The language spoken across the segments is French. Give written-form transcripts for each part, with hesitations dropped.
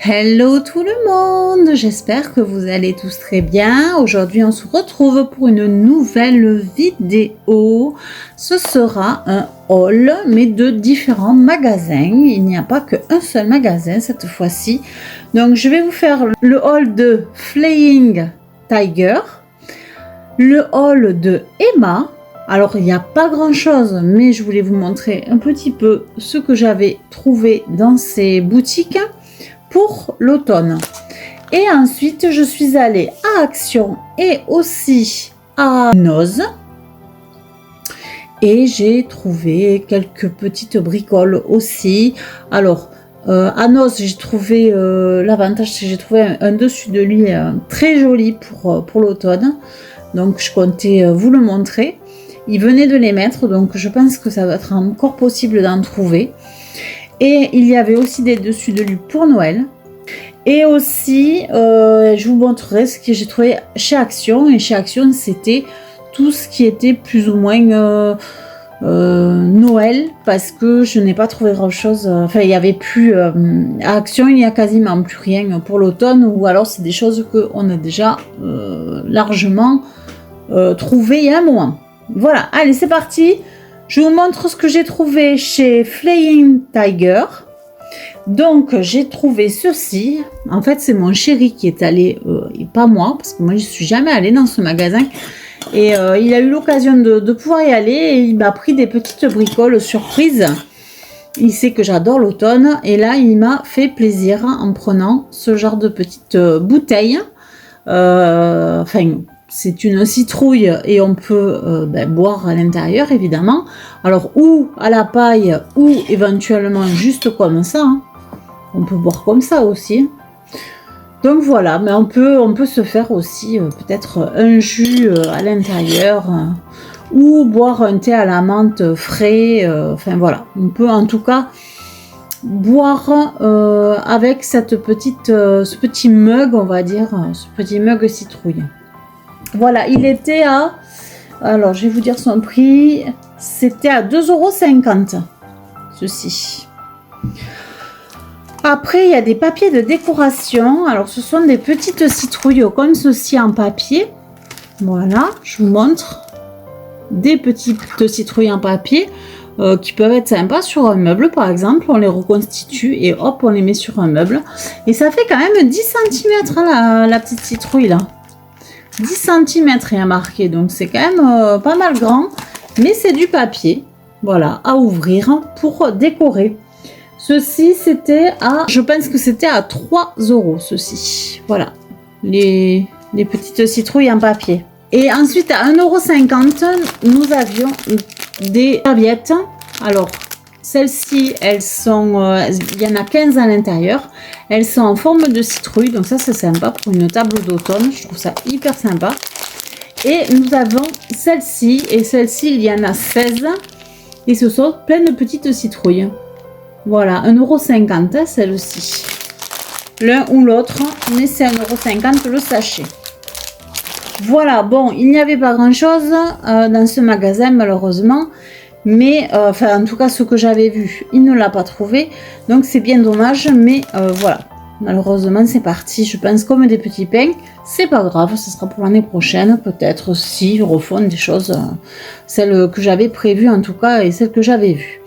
Hello tout le monde, j'espère que vous allez tous très bien. Aujourd'hui on se retrouve pour une nouvelle vidéo. Ce sera un haul mais de différents magasins. Il n'y a pas qu'un seul magasin cette fois-ci. Donc je vais vous faire le haul de Flying Tiger, le haul de Emma. Alors il n'y a pas grand chose mais je voulais vous montrer un petit peu ce que j'avais trouvé dans ces boutiques pour l'automne. Et ensuite je suis allée à Action et aussi à Noz et j'ai trouvé quelques petites bricoles aussi. Alors à Noz j'ai trouvé l'avantage, c'est que j'ai trouvé un dessus de lit très joli pour l'automne, donc je comptais vous le montrer. Ils venaient de les mettre, donc je pense que ça va être encore possible d'en trouver. Et il y avait aussi des dessus de lit pour Noël. Et aussi, je vous montrerai ce que j'ai trouvé chez Action. Et chez Action, c'était tout ce qui était plus ou moins Noël. Parce que je n'ai pas trouvé grand chose. Enfin, il n'y avait plus... à Action, il n'y a quasiment plus rien pour l'automne. Ou alors, c'est des choses qu'on a déjà largement trouvées il y a un moment. Voilà, allez, c'est parti. Je vous montre ce que j'ai trouvé chez Flying Tiger. Donc, j'ai trouvé ceci. En fait, c'est mon chéri qui est allé, et pas moi, parce que moi, je ne suis jamais allée dans ce magasin. Et il a eu l'occasion de pouvoir y aller et il m'a pris des petites bricoles surprises. Il sait que j'adore l'automne et là, il m'a fait plaisir en prenant ce genre de petites bouteilles. Enfin... c'est une citrouille et on peut boire à l'intérieur évidemment. Alors ou à la paille ou éventuellement juste comme ça. Hein. On peut boire comme ça aussi. Donc voilà, mais on peut se faire aussi peut-être un jus à l'intérieur ou boire un thé à la menthe frais. Enfin voilà, on peut en tout cas boire avec cette petite, ce petit mug, on va dire, ce petit mug citrouille. Voilà, il était à... Alors, je vais vous dire son prix. C'était à 2,50 €, ceci. Après, il y a des papiers de décoration. Alors, ce sont des petites citrouilles comme ceci en papier. Voilà, je vous montre. Des petites citrouilles en papier qui peuvent être sympas sur un meuble, par exemple. On les reconstitue et hop, on les met sur un meuble. Et ça fait quand même 10 cm, hein, la petite citrouille, là. 10 cm il y a marqué, donc c'est quand même pas mal grand, mais c'est du papier, voilà, à ouvrir pour décorer. Ceci c'était à, je pense que c'était à 3 €, ceci, voilà, les petites citrouilles en papier. Et ensuite à 1,50 €, nous avions des serviettes. Alors celles-ci, elles sont, il y en a 15 à l'intérieur. Elles sont en forme de citrouille, donc ça c'est sympa pour une table d'automne. Je trouve ça hyper sympa. Et nous avons celle-ci, et celle-ci, il y en a 16. Et ce sont plein de petites citrouilles. Voilà, 1,50 € celle-ci. L'un ou l'autre, mais c'est 1,50 € le sachet. Voilà, bon, il n'y avait pas grand-chose dans ce magasin malheureusement. Mais enfin en tout cas ce que j'avais vu il ne l'a pas trouvé, donc c'est bien dommage, mais voilà, malheureusement c'est parti, je pense, comme des petits pains. C'est pas grave, ce sera pour l'année prochaine, peut-être si ils refont des choses, celles que j'avais prévues en tout cas et celles que j'avais vues.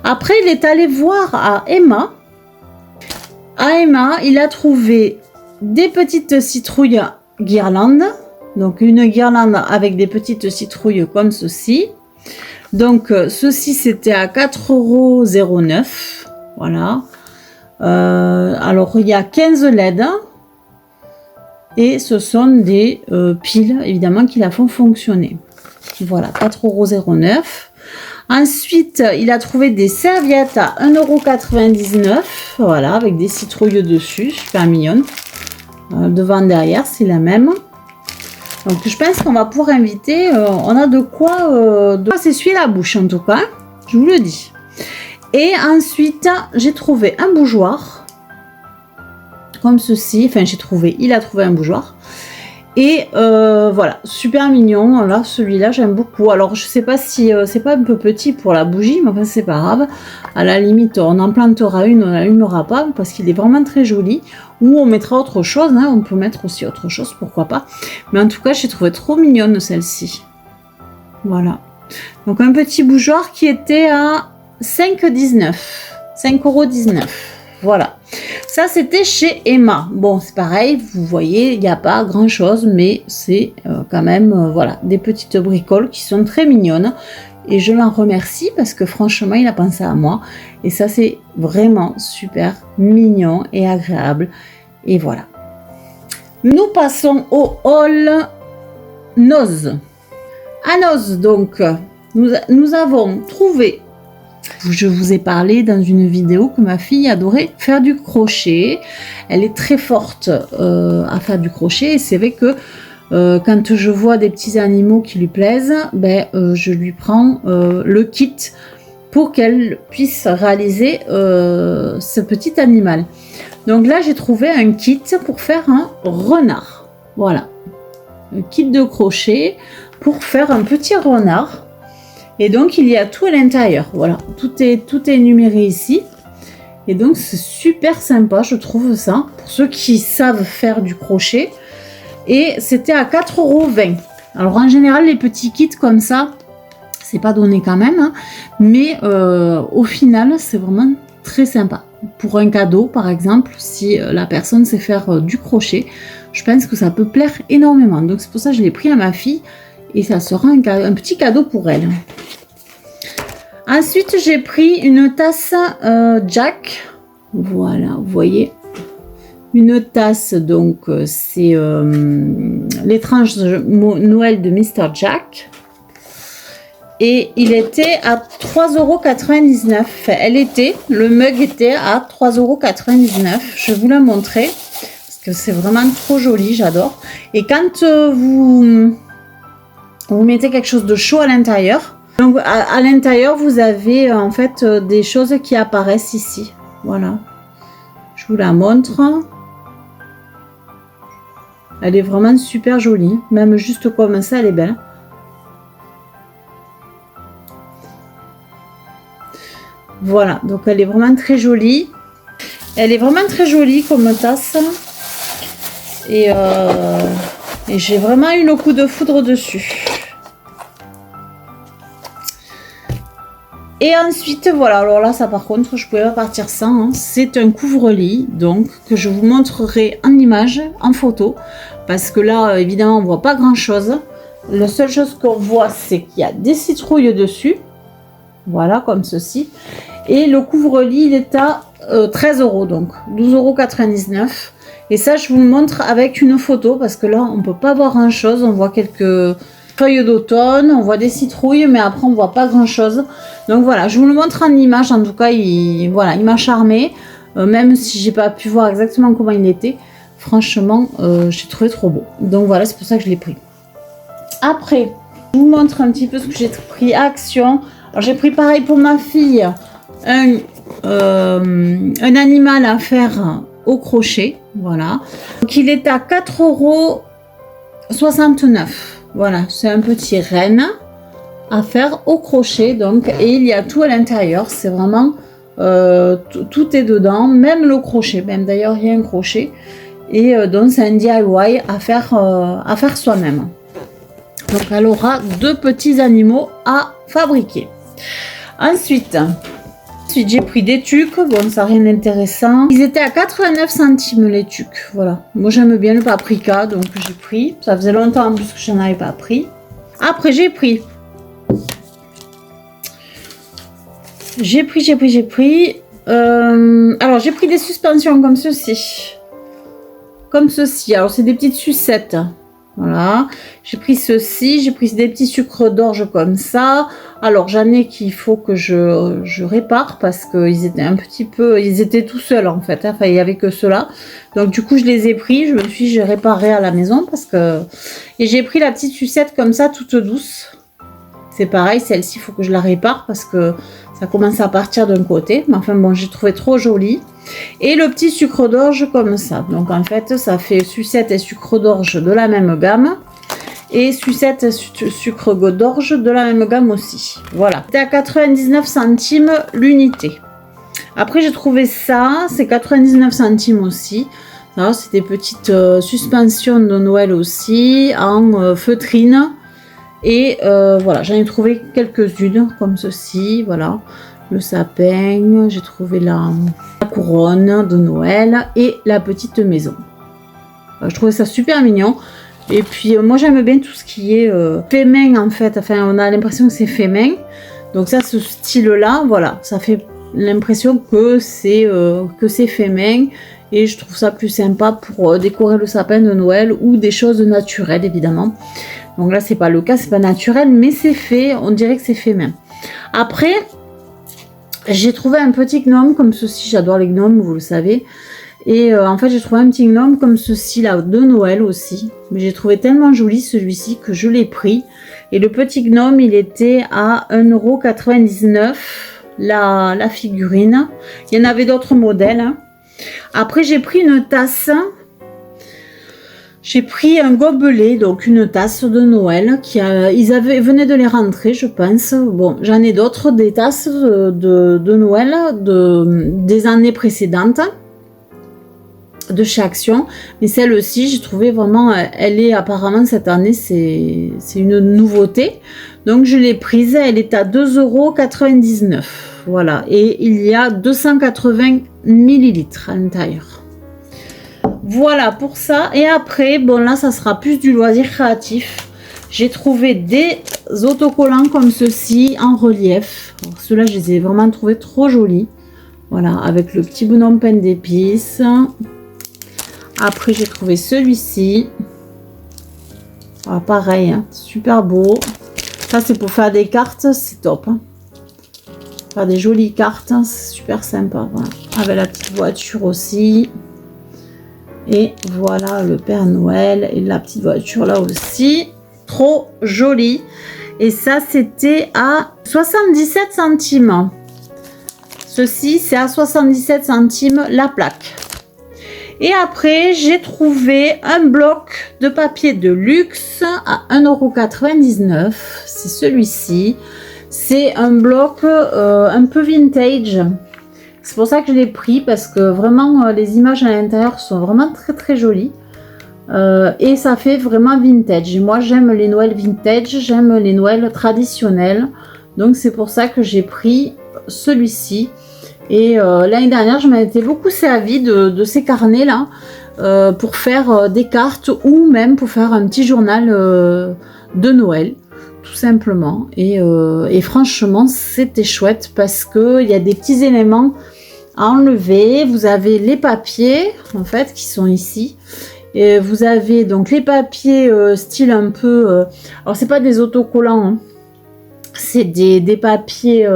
Après il est allé voir à Emma. Il a trouvé des petites citrouilles guirlandes, donc une guirlande avec des petites citrouilles comme ceci. Donc, ceci, c'était à 4,09 €. Voilà. Alors, il y a 15 LED. Et ce sont des piles, évidemment, qui la font fonctionner. Voilà, 4,09 €. Ensuite, il a trouvé des serviettes à 1,99 €. Voilà, avec des citrouilles dessus. Super mignonne. Devant, derrière, c'est la même. Donc je pense qu'on va pouvoir inviter, on a de quoi s'essuyer la bouche en tout cas, je vous le dis. Et ensuite j'ai trouvé un bougeoir comme ceci. Enfin, il a trouvé un bougeoir. Et voilà, super mignon. Là, celui-là, j'aime beaucoup. Alors, je sais pas si c'est pas un peu petit pour la bougie, mais enfin, c'est pas grave. À la limite, on en plantera une, on n'allumera pas, parce qu'il est vraiment très joli. Ou on mettra autre chose, hein. On peut mettre aussi autre chose, pourquoi pas. Mais en tout cas, j'ai trouvé trop mignonne celle-ci. Voilà. Donc, un petit bougeoir qui était à 5,19 €. Voilà. Ça, c'était chez Emma. Bon, c'est pareil, vous voyez, il n'y a pas grand-chose, mais c'est quand même, voilà, des petites bricoles qui sont très mignonnes. Et je l'en remercie parce que franchement, il a pensé à moi. Et ça, c'est vraiment super mignon et agréable. Et voilà. Nous passons au haul Noz. À Noz, donc, nous avons trouvé... Je vous ai parlé dans une vidéo que ma fille adorait faire du crochet. Elle est très forte à faire du crochet. Et c'est vrai que quand je vois des petits animaux qui lui plaisent, ben, je lui prends le kit pour qu'elle puisse réaliser ce petit animal. Donc là, j'ai trouvé un kit pour faire un renard. Voilà. Un kit de crochet pour faire un petit renard. Et donc, il y a tout à l'intérieur. Voilà, tout est énuméré ici. Et donc, c'est super sympa, je trouve ça, pour ceux qui savent faire du crochet. Et c'était à 4,20 €. Alors, en général, les petits kits comme ça, c'est pas donné quand même. Hein, mais au final, c'est vraiment très sympa. Pour un cadeau, par exemple, si la personne sait faire du crochet, je pense que ça peut plaire énormément. Donc, c'est pour ça que je l'ai pris à ma fille. Et ça sera un petit cadeau pour elle. Ensuite, j'ai pris une tasse Jack. Voilà, vous voyez. Une tasse, donc, c'est l'étrange Noël de Mr. Jack. Et il était à 3,99 €. Le mug était à 3,99 €. Je vais vous le montrer. Parce que c'est vraiment trop joli, j'adore. Et quand vous mettez quelque chose de chaud à l'intérieur. Donc à l'intérieur, vous avez en fait des choses qui apparaissent ici. Voilà. Je vous la montre. Elle est vraiment super jolie. Même juste comme ça, elle est belle. Voilà. Donc elle est vraiment très jolie. Elle est vraiment très jolie comme tasse. Et j'ai vraiment eu le coup de foudre dessus. Et ensuite, voilà, alors là, ça par contre, je ne pouvais pas partir sans. Hein. C'est un couvre-lit, donc, que je vous montrerai en image, en photo. Parce que là, évidemment, on ne voit pas grand-chose. La seule chose qu'on voit, c'est qu'il y a des citrouilles dessus. Voilà, comme ceci. Et le couvre-lit, il est à 13 €, donc 12,99 €. Et ça, je vous le montre avec une photo, parce que là, on ne peut pas voir grand-chose. On voit quelques feuilles d'automne, on voit des citrouilles, mais après on voit pas grand chose. Donc voilà, je vous le montre en image. En tout cas, il m'a charmé, même si j'ai pas pu voir exactement comment il était. Franchement, j'ai trouvé trop beau. Donc voilà, c'est pour ça que je l'ai pris. Après, je vous montre un petit peu ce que j'ai pris à Action. Alors j'ai pris pareil pour ma fille, un animal à faire au crochet. Voilà. Donc il est à 4,69 €. Voilà, c'est un petit renne à faire au crochet, donc, et il y a tout à l'intérieur, c'est vraiment, tout est dedans, même le crochet, même d'ailleurs il y a un crochet, et donc c'est un DIY à faire soi-même. Donc elle aura deux petits animaux à fabriquer. Ensuite j'ai pris des tucs, bon ça rien d'intéressant. Ils étaient à 89 centimes les tucs, voilà. Moi j'aime bien le paprika, donc j'ai pris. Ça faisait longtemps en plus que je n'en avais pas pris. Après j'ai pris. Alors j'ai pris des suspensions comme ceci. Comme ceci, alors c'est des petites sucettes. Voilà, j'ai pris ceci, j'ai pris des petits sucres d'orge comme ça. Alors j'en ai qu'il faut que je répare parce qu'ils étaient un petit peu, ils étaient tout seuls en fait, hein. Enfin il n'y avait que ceux-là. Donc du coup je les ai pris, je me suis dit, j'ai réparé à la maison parce que... Et j'ai pris la petite sucette comme ça, toute douce. C'est pareil, celle-ci, il faut que je la répare parce que ça commence à partir d'un côté. Mais enfin bon, j'ai trouvé trop joli. Et le petit sucre d'orge comme ça. Donc en fait, ça fait sucette et sucre d'orge de la même gamme. Et sucette et sucre d'orge de la même gamme aussi. Voilà. C'était à 99 centimes l'unité. Après, j'ai trouvé ça. C'est 99 centimes aussi. C'est des petites suspensions de Noël aussi en feutrine. Et voilà, j'en ai trouvé quelques-unes comme ceci. Voilà. Le sapin, j'ai trouvé la couronne de Noël et la petite maison. Je trouvais ça super mignon. Et puis moi j'aime bien tout ce qui est fait main en fait. Enfin, on a l'impression que c'est fait main. Donc ça, ce style-là, voilà, ça fait l'impression que c'est fait main. Et je trouve ça plus sympa pour décorer le sapin de Noël ou des choses naturelles évidemment. Donc là, c'est pas le cas, c'est pas naturel, mais c'est fait. On dirait que c'est fait main. Après, j'ai trouvé un petit gnome comme ceci, j'adore les gnomes, vous le savez. Et en fait, j'ai trouvé un petit gnome comme ceci là, de Noël aussi. Mais j'ai trouvé tellement joli celui-ci que je l'ai pris. Et le petit gnome, il était à 1,99 € la figurine. Il y en avait d'autres modèles. Hein. Après, j'ai pris une tasse. J'ai pris un gobelet, donc une tasse de Noël. Ils venaient de les rentrer, je pense. Bon, j'en ai d'autres, des tasses de Noël des années précédentes, de chez Action. Mais celle-ci, j'ai trouvé vraiment, elle est apparemment cette année, c'est une nouveauté. Donc je l'ai prise, elle est à 2,99 €. Voilà, et il y a 280 ml à l'intérieur. Voilà pour ça. Et après, bon là, ça sera plus du loisir créatif. J'ai trouvé des autocollants comme ceci en relief. Ceux-là, je les ai vraiment trouvés trop jolis. Voilà, avec le petit bonhomme pain d'épices. Après, j'ai trouvé celui-ci. Ah, pareil, hein, super beau. Ça, c'est pour faire des cartes, c'est top. Hein. Faire des jolies cartes, hein, c'est super sympa. Voilà. Avec la petite voiture aussi. Et voilà le Père Noël et la petite voiture là aussi. Trop joli. Et ça, c'était à 77 centimes. Ceci, c'est à 77 centimes la plaque. Et après, j'ai trouvé un bloc de papier de luxe à 1,99 €. C'est celui-ci. C'est un bloc un peu vintage. C'est pour ça que je l'ai pris parce que vraiment les images à l'intérieur sont vraiment très très jolies. Et ça fait vraiment vintage. Et moi j'aime les Noëls vintage, j'aime les Noëls traditionnels. Donc c'est pour ça que j'ai pris celui-ci. Et l'année dernière je m'étais beaucoup servi de ces carnets là pour faire des cartes ou même pour faire un petit journal de Noël. Tout simplement. Et franchement c'était chouette parce que il y a des petits éléments à enlever. Vous avez les papiers en fait qui sont ici. Et vous avez donc les papiers style un peu alors c'est pas des autocollants hein. C'est des papiers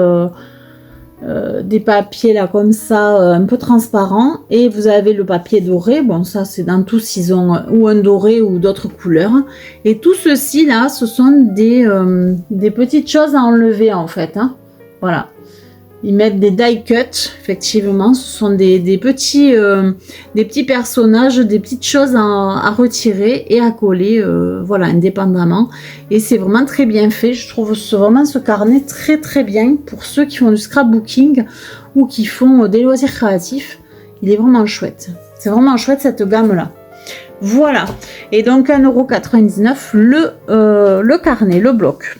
là comme ça un peu transparents. Et vous avez le papier doré, bon ça c'est dans tous, ils ont ou un doré ou d'autres couleurs. Et tout ceci là, ce sont des petites choses à enlever en fait hein. Voilà, ils mettent des die cut, effectivement ce sont des petits personnages, des petites choses à retirer et à coller voilà, indépendamment. Et c'est vraiment très bien fait. Je trouve vraiment ce carnet très très bien pour ceux qui font du scrapbooking ou qui font des loisirs créatifs. Il est vraiment chouette, c'est vraiment chouette cette gamme là. Voilà, et donc 1,99 € le carnet, le bloc.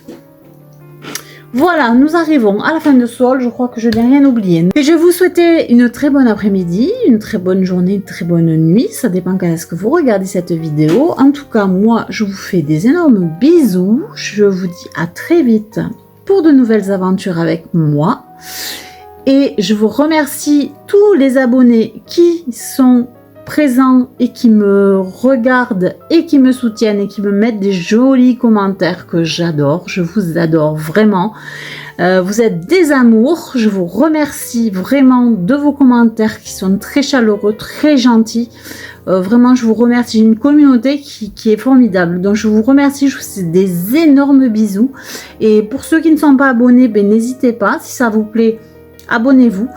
Voilà, nous arrivons à la fin de ce haul, je crois que je n'ai rien oublié. Et je vais vous souhaiter une très bonne après-midi, une très bonne journée, une très bonne nuit, ça dépend quand est-ce que vous regardez cette vidéo. En tout cas, moi, je vous fais des énormes bisous, je vous dis à très vite pour de nouvelles aventures avec moi. Et je vous remercie tous les abonnés qui sont présents et qui me regardent et qui me soutiennent et qui me mettent des jolis commentaires que j'adore. Je vous adore vraiment. Vous êtes des amours. Je vous remercie vraiment de vos commentaires qui sont très chaleureux, très gentils. Vraiment, je vous remercie. J'ai une communauté qui est formidable. Donc, je vous remercie. Je vous fais des énormes bisous. Et pour ceux qui ne sont pas abonnés, ben, n'hésitez pas. Si ça vous plaît, abonnez-vous.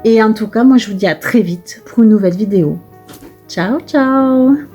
Et en tout cas, moi, je vous dis à très vite pour une nouvelle vidéo. Ciao, ciao!